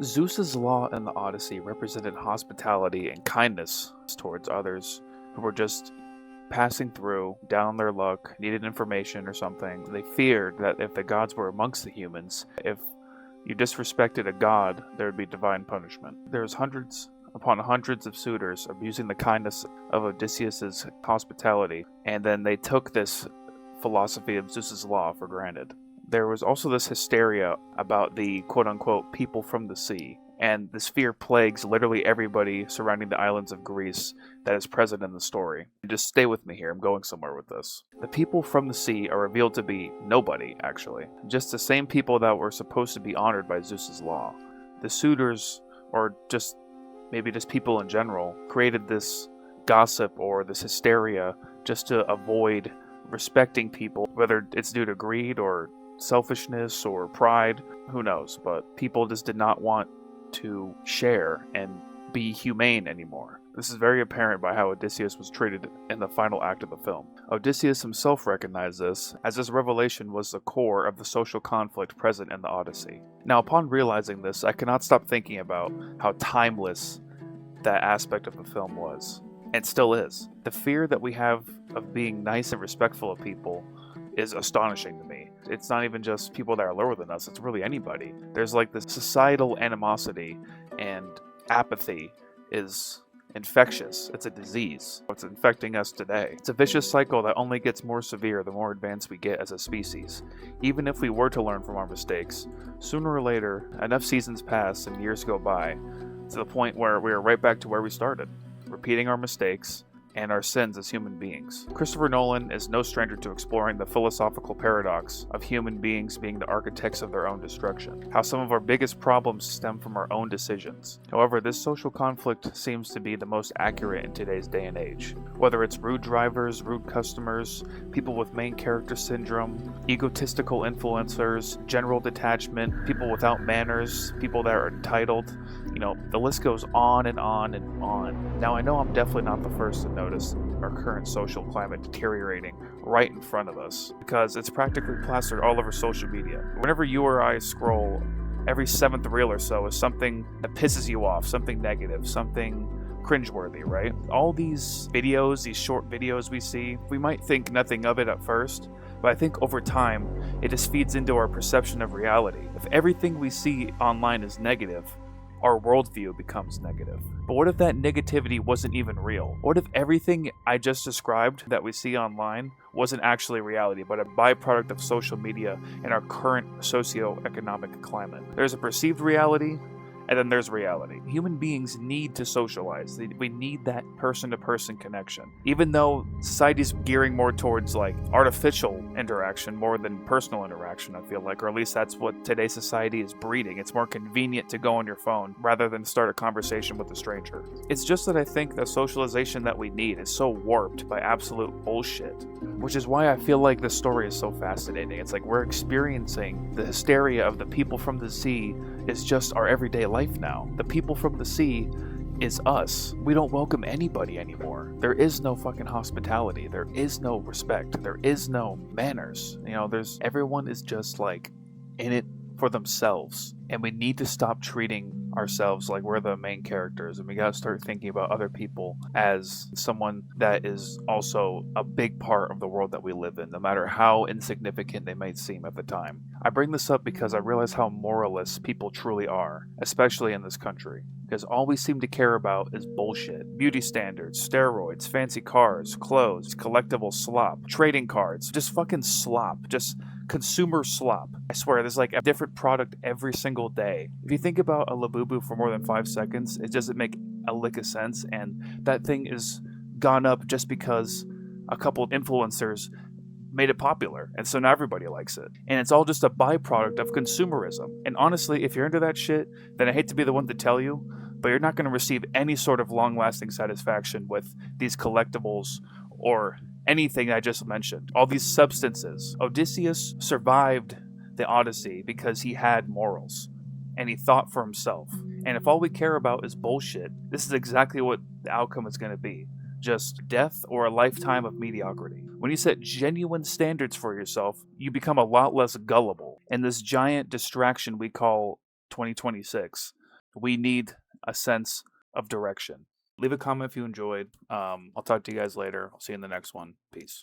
Zeus's law in the Odyssey represented hospitality and kindness towards others who were just passing through, down on their luck, needed information or something. They feared that if the gods were amongst the humans, if you disrespected a god, there would be divine punishment. There's hundreds upon hundreds of suitors abusing the kindness of Odysseus's hospitality, and then they took this philosophy of Zeus's law for granted. There was also this hysteria about the quote-unquote people from the sea, and this fear plagues literally everybody surrounding the islands of Greece that is present in the story. Just stay with me here, I'm going somewhere with this. The people from the sea are revealed to be nobody, actually. Just the same people that were supposed to be honored by Zeus's law. The suitors, or maybe just people in general, created this gossip or this hysteria just to avoid respecting people, whether it's due to greed or selfishness or pride, who knows, but people just did not want to share and be humane anymore. This is very apparent by how Odysseus was treated in the final act of the film. Odysseus himself recognized this, as this revelation was the core of the social conflict present in the Odyssey. Now, upon realizing this, I cannot stop thinking about how timeless that aspect of the film was, and still is. The fear that we have of being nice and respectful of people is astonishing to me. It's not even just people that are lower than us, it's really anybody. There's like this societal animosity, and apathy is infectious. It's a disease. It's infecting us today. It's a vicious cycle that only gets more severe the more advanced we get as a species. Even if we were to learn from our mistakes, sooner or later, enough seasons pass and years go by to the point where we are right back to where we started, repeating our mistakes and our sins as human beings. Christopher Nolan is no stranger to exploring the philosophical paradox of human beings being the architects of their own destruction, how some of our biggest problems stem from our own decisions. However, this social conflict seems to be the most accurate in today's day and age. Whether it's rude drivers, rude customers, people with main character syndrome, egotistical influencers, general detachment, people without manners, people that are entitled, the list goes on and on and on. Now, I know I'm definitely not the first to notice our current social climate deteriorating right in front of us, because it's practically plastered all over social media. Whenever you or I scroll, every seventh reel or so is something that pisses you off, something negative, something cringeworthy, right? All these videos, these short videos we see, we might think nothing of it at first, but I think over time, it just feeds into our perception of reality. If everything we see online is negative, our worldview becomes negative. But what if that negativity wasn't even real? What if everything I just described that we see online wasn't actually reality, but a byproduct of social media and our current socio-economic climate? There's a perceived reality, and then there's reality. Human beings need to socialize. We need that person-to-person connection. Even though society's gearing more towards artificial interaction more than personal interaction, I feel like, or at least that's what today's society is breeding. It's more convenient to go on your phone rather than start a conversation with a stranger. It's just that I think the socialization that we need is so warped by absolute bullshit, which is why I feel like this story is so fascinating. It's like we're experiencing the hysteria of the people from the sea is just our everyday life now. The people from the sea is us. We don't welcome anybody anymore. There is no fucking hospitality. There is no respect. There is no manners. Everyone is just in it for themselves. And we need to stop treating ourselves like we're the main characters, and we gotta start thinking about other people as someone that is also a big part of the world that we live in, no matter how insignificant they might seem at the time. I bring this up because I realize how moralist people truly are, especially in this country, because all we seem to care about is bullshit. Beauty standards, steroids, fancy cars, clothes, collectible slop, trading cards, just fucking slop, just consumer slop. I swear, there's a different product every single day. If you think about a Labubu for more than 5 seconds, it doesn't make a lick of sense, and that thing is gone up just because a couple of influencers made it popular, and so now everybody likes it. And it's all just a byproduct of consumerism. And honestly, if you're into that shit, then I hate to be the one to tell you, but you're not going to receive any sort of long-lasting satisfaction with these collectibles or anything I just mentioned. All these substances. Odysseus survived the Odyssey because he had morals, and he thought for himself. And if all we care about is bullshit, this is exactly what the outcome is going to be. Just death or a lifetime of mediocrity. When you set genuine standards for yourself, you become a lot less gullible. And this giant distraction we call 2026 We need a sense of direction. Leave a comment if you enjoyed. I'll talk to you guys later. I'll see you in the next one. Peace.